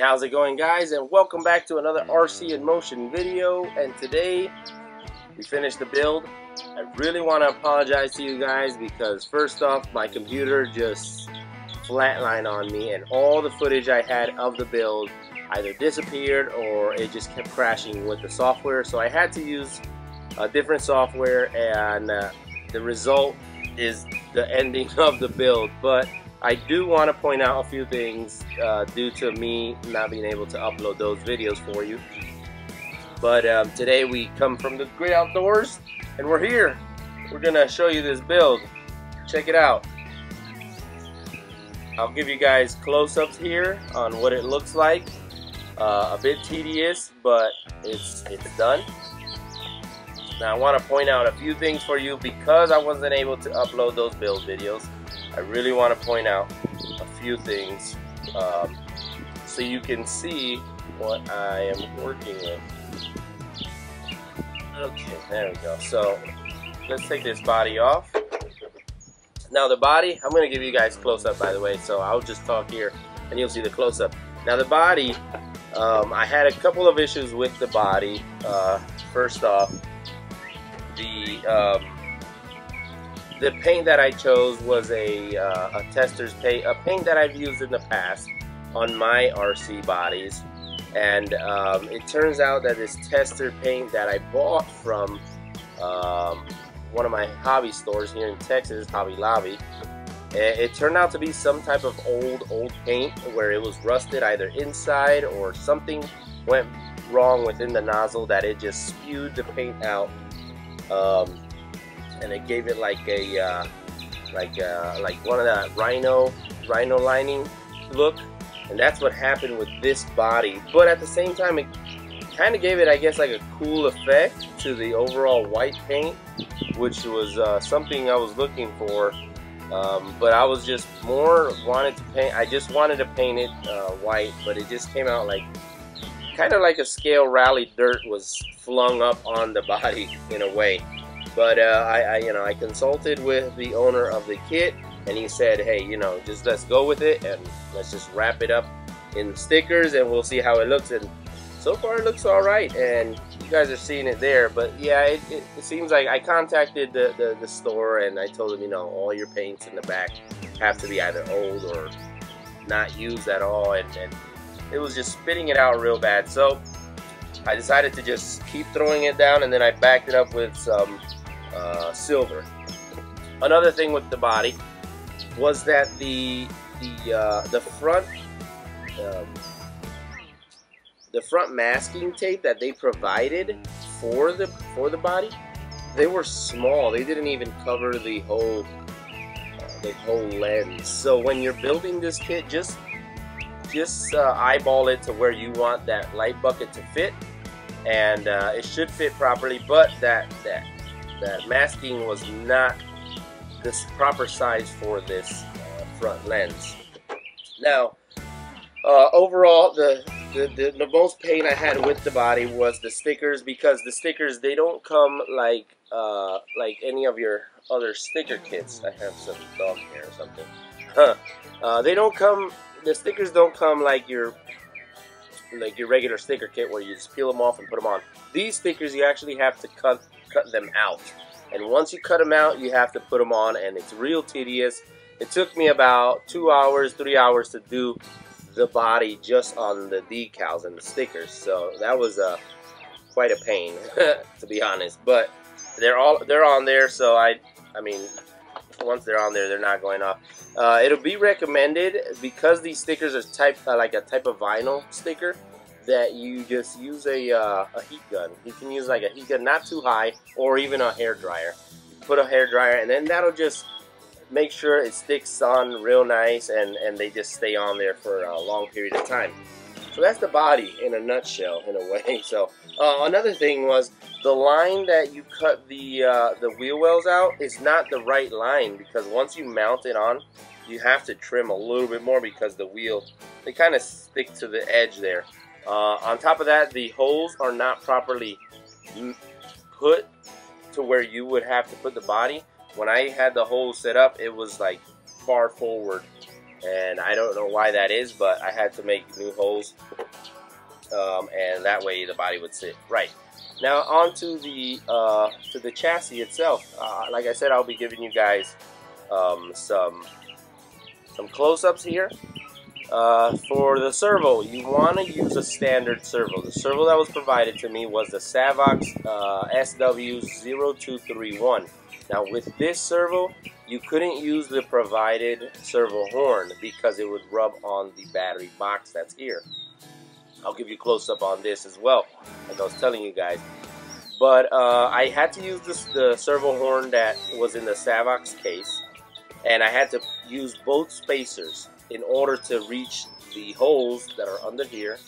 how's it going, guys? And welcome back to another RC in Motion video. And today we finished the build. I really want to apologize to you guys because first off, my computer just flatlined on me and all the footage I had of the build either disappeared or it just kept crashing with the software. So I had to use a different software, and the result is the ending of the build. But I do want to point out a few things due to me not being able to upload those videos for you. But today we come from the great outdoors and we're here. We're gonna show you this build. Check it out. I'll give you guys close-ups here on what it looks like. A bit tedious, but it's done. Now I want to point out a few things for you because I wasn't able to upload those build videos. I really want to point out a few things so you can see what I am working with. Okay, there we go. So let's take this body off. Now the body, I'm going to give you guys close-up, by the way, so I'll just talk here and you'll see the close-up. Now the body, I had a couple of issues with the body. First off, the paint that I chose was a tester's paint, a paint that I've used in the past on my RC bodies, and it turns out that this tester paint that I bought from one of my hobby stores here in Texas, Hobby Lobby, it turned out to be some type of old paint where it was rusted either inside or something went wrong within the nozzle that it just spewed the paint out. And it gave it like a like one of that rhino lining look, and that's what happened with this body. But at the same time, it kind of gave it, I guess, like a cool effect to the overall white paint, which was something I was looking for. But I was just wanted to paint. I just wanted to paint it white, but it just came out like kind of like a scale rally dirt was flung up on the body in a way. But I consulted with the owner of the kit, and he said, hey, just let's go with it and let's just wrap it up in stickers and we'll see how it looks. And so far it looks all right, and you guys are seeing it there. But yeah, it seems like I contacted the store and I told them, all your paints in the back have to be either old or not used at all, and it was just spitting it out real bad. So I decided to just keep throwing it down, and then I backed it up with some silver. Another thing with the body was that the front masking tape that they provided for the body, they were small. They didn't even cover the whole lens. So when you're building this kit, just eyeball it to where you want that light bucket to fit, and it should fit properly. But that masking was not this proper size for this front lens. Now, overall, the most pain I had with the body was the stickers, because the stickers, they don't come like any of your other sticker kits. I have some dog hair or something. They don't come. The stickers don't come like your regular sticker kit where you just peel them off and put them on. These stickers, you actually have to cut them out, and once you cut them out, you have to put them on, and it's real tedious. It took me about 2 hours, 3 hours to do the body just on the decals and the stickers, so that was quite a pain to be honest. But they're on there, so I mean, once they're on there, they're not going off. It'll be recommended, because these stickers are like a type of vinyl sticker, that you just use a heat gun. You can use like a heat gun, not too high, or even a hair dryer. Put a hair dryer, and then that'll just make sure it sticks on real nice, and they just stay on there for a long period of time. So that's the body in a nutshell, in a way. So another thing was the line that you cut the wheel wells out is not the right line, because once you mount it on, you have to trim a little bit more because the wheel, they kind of stick to the edge there. On top of that, the holes are not properly put to where you would have to put the body. When I had the holes set up, it was like far forward and I don't know why that is, but I had to make new holes, and that way the body would sit right. Now onto the chassis itself. Like I said, I'll be giving you guys some close-ups here. For the servo, you want to use a standard servo. The servo that was provided to me was the Servo SW0231. Now with this servo, you couldn't use the provided servo horn because it would rub on the battery box that's here. I'll give you a close-up on this as well, like I was telling you guys. But I had to use the servo horn that was in the Savox case, and I had to use both spacers in order to reach the holes that are under here,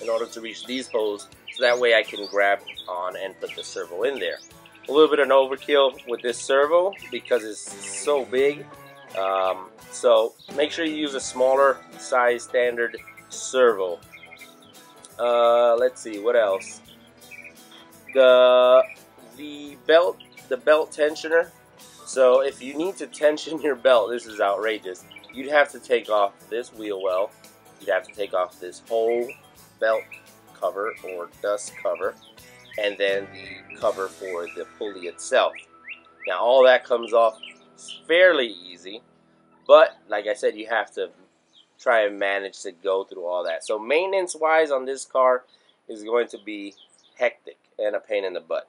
in order to reach these holes, so that way I can grab on and put the servo in there. A little bit of an overkill with this servo because it's so big, so make sure you use a smaller size standard servo. Let's see what else. The belt tensioner. So if you need to tension your belt, this is outrageous. You'd have to take off this wheel well. You'd have to take off this whole belt cover or dust cover, and then the cover for the pulley itself. Now all that comes off fairly easy, but like I said, you have to try and manage to go through all that. So maintenance wise on this car is going to be hectic and a pain in the butt.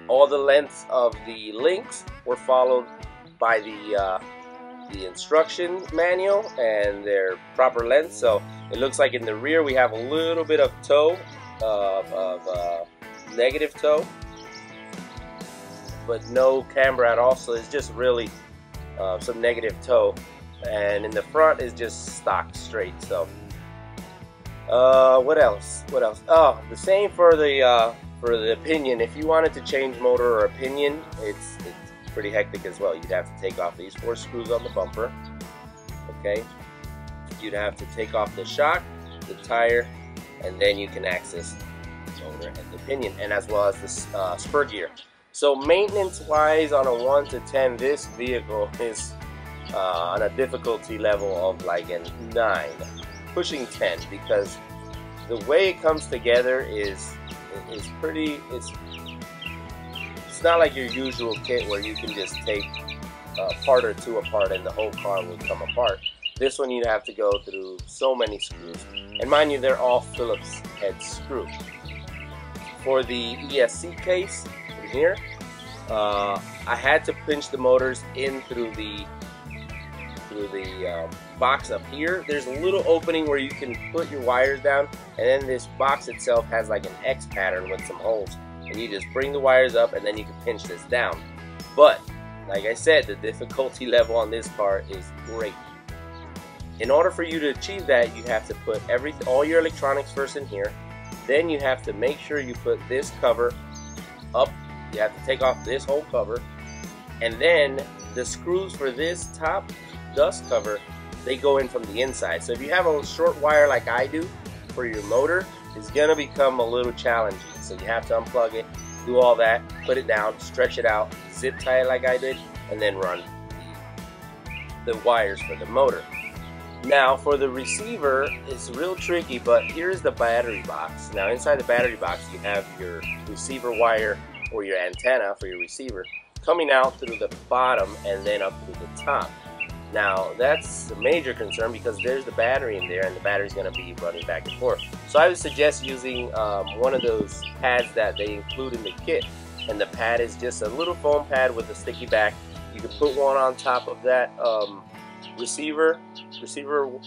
All the lengths of the links were followed by the instruction manual and their proper length. So it looks like in the rear we have a little bit of toe, negative toe, but no camber at all. So it's just really some negative toe, and in the front is just stock straight. So what else? Oh, the same for the pinion. If you wanted to change motor or a pinion, it's pretty hectic as well. You'd have to take off these 4 screws on the bumper. Okay, you'd have to take off the shock, the tire, and then you can access the motor and the pinion, and as well as the spur gear. So maintenance wise, on a 1 to 10, this vehicle is on a difficulty level of like a 9, pushing 10, because the way it comes together is pretty. It's not like your usual kit where you can just take a part or two apart and the whole car will come apart. This one you'd have to go through so many screws, and mind you, they're all Phillips head screw. For the ESC case in here, I had to pinch the motors in through the box up here. There's a little opening where you can put your wires down, and then this box itself has like an X pattern with some holes, and you just bring the wires up and then you can pinch this down. But like I said, the difficulty level on this car is great. In order for you to achieve that, you have to put all your electronics first in here. Then you have to make sure you put this cover up. You have to take off this whole cover, and then the screws for this top dust cover, they go in from the inside. So if you have a short wire like I do for your motor, it's gonna become a little challenging. So you have to unplug it, do all that, put it down, stretch it out, zip tie it like I did, and then run the wires for the motor. Now for the receiver, it's real tricky, but here's the battery box. Now inside the battery box, you have your receiver wire or your antenna for your receiver coming out through the bottom and then up through the top. Now that's a major concern because there's the battery in there, and the battery's going to be running back and forth. So I would suggest using one of those pads that they include in the kit, and the pad is just a little foam pad with a sticky back. You can put one on top of that receiver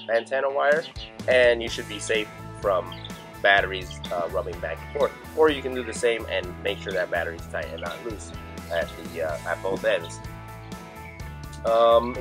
antenna wire, and you should be safe from batteries rubbing back and forth. Or you can do the same and make sure that battery's tight and not loose at both ends.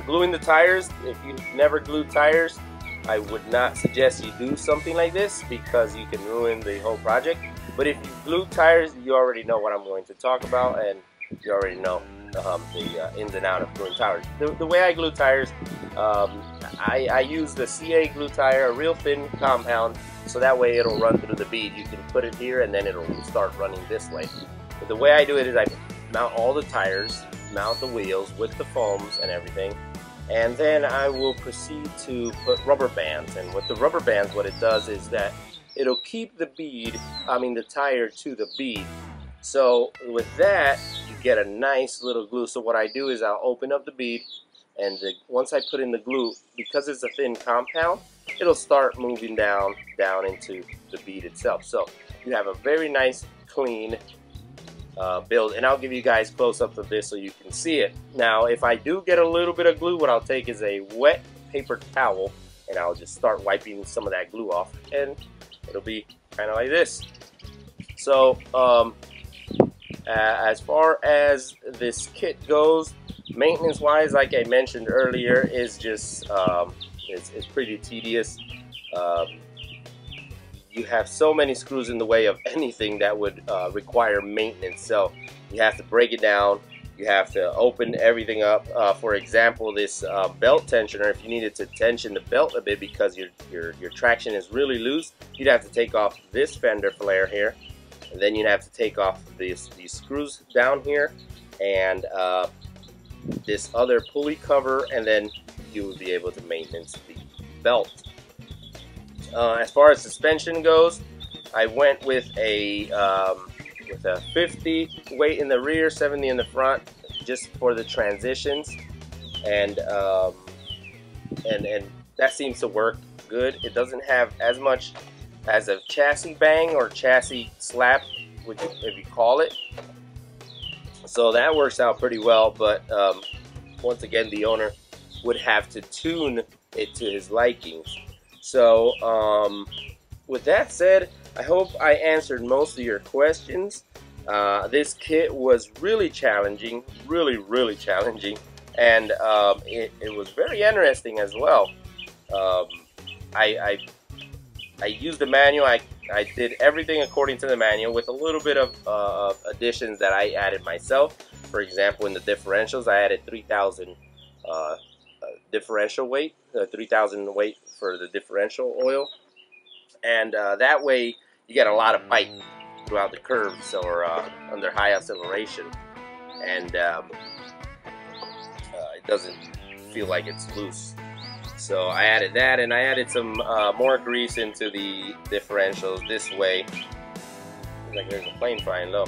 Gluing the tires, if you've never glued tires, I would not suggest you do something like this because you can ruin the whole project. But if you glue tires, you already know what I'm going to talk about, and you already know the ins and outs of gluing tires. The way I glue tires, I use the CA glue tire, a real thin compound, so that way it'll run through the bead. You can put it here and then it'll start running this way. But the way I do it is I mount all the tires, mount the wheels with the foams and everything, and then I will proceed to put rubber bands. And with the rubber bands, what it does is that it'll keep the the tire to the bead. So with that, you get a nice little glue. So what I do is I'll open up the bead, and once I put in the glue, because it's a thin compound, it'll start moving down into the bead itself. So you have a very nice, clean build, and I'll give you guys close-ups of this so you can see it. Now, if I do get a little bit of glue, what I'll take is a wet paper towel, and I'll just start wiping some of that glue off, and it'll be kind of like this. So, as far as this kit goes, maintenance-wise, like I mentioned earlier, is just it's pretty tedious. You have so many screws in the way of anything that would require maintenance. So you have to break it down. You have to open everything up. For example, this belt tensioner, if you needed to tension the belt a bit because your traction is really loose, you'd have to take off this fender flare here, and then you'd have to take off these screws down here, and this other pulley cover, and then you would be able to maintenance the belt. As far as suspension goes, I went with a 50 weight in the rear, 70 in the front, just for the transitions, and that seems to work good. It doesn't have as much as a chassis bang or chassis slap, if you call it. So that works out pretty well, but once again, the owner would have to tune it to his likings. So with that said, I hope I answered most of your questions. This kit was really challenging, really challenging, and it was very interesting as well. I used the manual. I did everything according to the manual with a little bit of additions that I added myself. For example, in the differentials, I added 3,000 differential weight, 3,000 weight for the differential oil, and that way you get a lot of bite throughout the curves or under high acceleration, and it doesn't feel like it's loose. So I added that, and I added some more grease into the differentials. This way, like there's a plane flying low.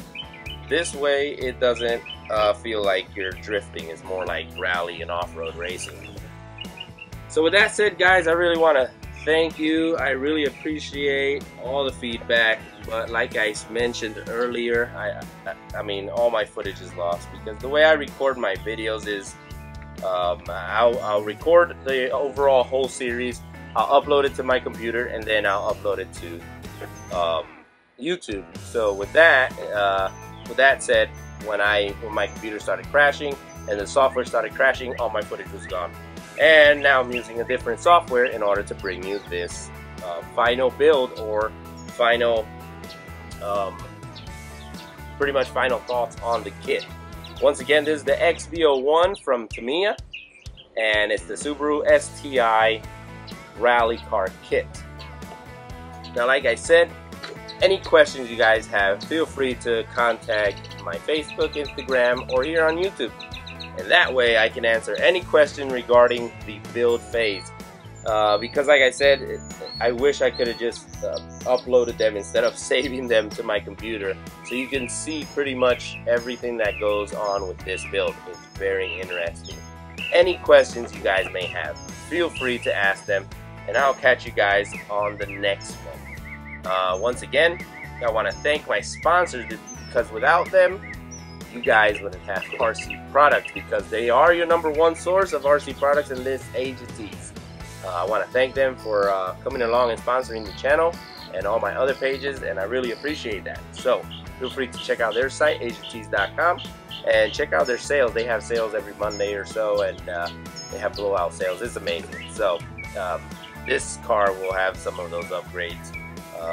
This way it doesn't feel like you're drifting. It's more like rally and off-road racing. So with that said, guys, I really want to thank you. I really appreciate all the feedback, but like I mentioned earlier, I mean, all my footage is lost because the way I record my videos is I'll record the overall whole series, I'll upload it to my computer, and then I'll upload it to YouTube. So with that said, when my computer started crashing and the software started crashing, all my footage was gone. And now I'm using a different software in order to bring you this final build, or final, pretty much final thoughts on the kit. Once again, this is the XV01 from Tamiya, and it's the Subaru STI Rally Car Kit. Now, like I said, any questions you guys have, feel free to contact my Facebook, Instagram, or here on YouTube. And that way I can answer any question regarding the build phase. Because like I said, I wish I could have just uploaded them instead of saving them to my computer, so you can see pretty much everything that goes on with this build. It's very interesting. Any questions you guys may have, feel free to ask them, and I'll catch you guys on the next one. Once again, I want to thank my sponsors, because without them, you guys wouldn't have RC products, because they are your #1 source of RC products in this age of tees. I want to thank them for coming along and sponsoring the channel and all my other pages, and I really appreciate that. So feel free to check out their site, AsiaTees.com, and check out their sales. They have sales every Monday or so, and they have blowout sales. It's amazing. So this car will have some of those upgrades.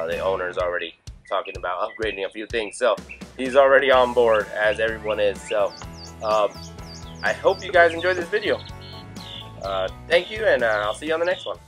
The owner's already talking about upgrading a few things, so he's already on board, as everyone is. So I hope you guys enjoyed this video. Thank you, and I'll see you on the next one.